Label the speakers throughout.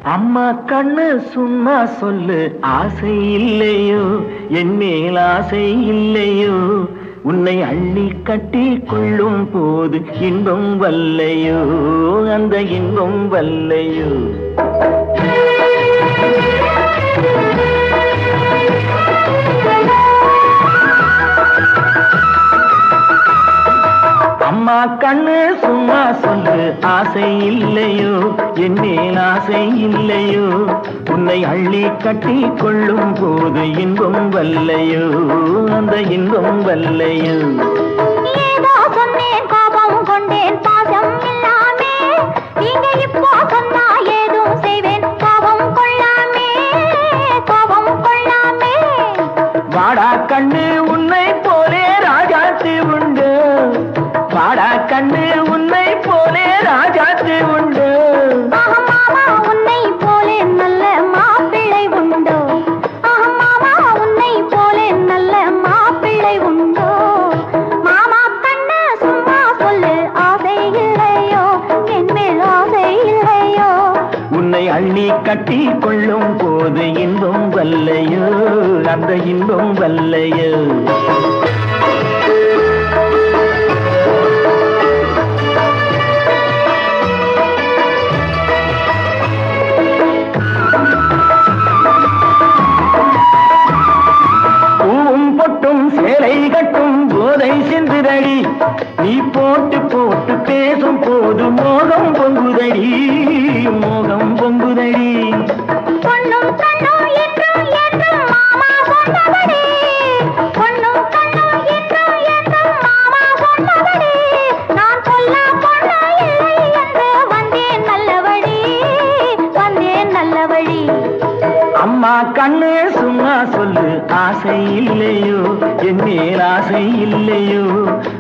Speaker 1: அம்மா கண்ணு சும்மா சொல்லு, ஆசை இல்லையோ என் மேல் ஆசை இல்லையோ, உன்னை அள்ளி கட்டி கொள்ளும் போது இன்பம் வல்லையோ, அந்த இன்பம் வல்லையோ. அம்மா கண்ணு சும்மா சொல்லு, ஆசை இல்லையோ என் மேல் ஆசை இல்லையோ, உன்னை அள்ளி கட்டி கொள்ளும் போது இன்பம் வல்லையோ, அந்த இன்பம் வல்லையோ.
Speaker 2: ஏதோ சொன்னேன் கோபம் கொண்டேன் பாசம் இல்லாமே, நீங்க இப்போ சொன்னா ஏதும் செய்வேன் கோபம் கொள்ளாமே, கோபம் கொள்ளாமே.
Speaker 1: வாடா கண்ணு உன்னை போலே ராஜாத்தி உண்டு, வாடா கண்ணு உன்னை போலே ராஜாத்தி உண்டு.
Speaker 2: மாமா உன்னை போலே நல்ல மாப்பிள்ளை உண்டோ, மாமா உன்னை போலே நல்ல மாப்பிள்ளை உண்டோ. மாமா கண்ணு சும்மா சொல்லு, ஆசை இல்லையோ என் மேல் ஆசை இல்லையோ,
Speaker 1: உன்னை அள்ளி கட்டி கொள்ளும் போது இன்பம் வல்லையோ, அந்த இன்பம் வல்லையோ. சேலை கட்டும் போதை சென்றுதடி, நீ போட்டு போட்டு பேசும் போது மோகம் பொங்குதடி, மோகம் பொங்குதடி.
Speaker 2: பொண்ணும் கண்ணும் என்றும் என்றும் மாமா சொன்னபடி, பொண்ணும் கண்ணும் என்றும் என்றும் மாமா சொன்னபடி, நான் சொல்ல பொண்ணு இல்லை என்று வந்தேன் நல்ல வழி, வந்தேன் நல்ல வழி.
Speaker 1: அம்மா கண்ணு சும்மா சொல்லு, ஆசை இல்லையோ என் மேல் ஆசை இல்லையோ,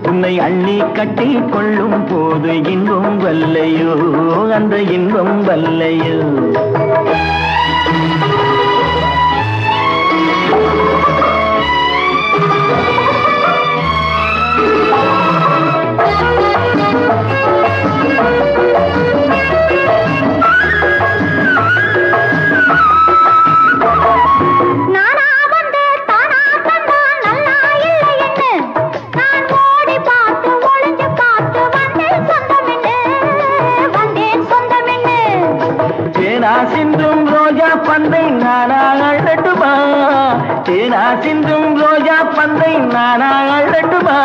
Speaker 1: உன்னை அள்ளி கட்டி கொள்ளும் போது இன்பம் வல்லையோ, அந்த இன்பம் வல்லையோ. தேனா சிந்தும் ரோஜா பந்தை நானா அழட்டுமா, தேனா சிந்தும் ரோஜா பந்தை நானா அழட்டுமா,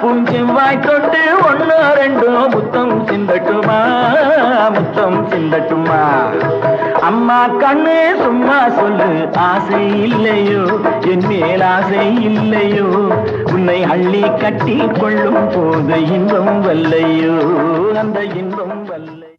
Speaker 1: உன் செவ்வாய் தொட்டு ஒன்னோ ரெண்டோ முத்தம் சிந்தட்டுமா, முத்தம் சிந்தட்டுமா. அம்மா கண்ணு சும்மா சொல்லு, ஆசை இல்லையோ என் மேல் ஆசை இல்லையோ, உன்னை அள்ளி கட்டி கொள்ளும் போது இன்பம் வல்லையோ, அந்த இன்பம் வல்லை.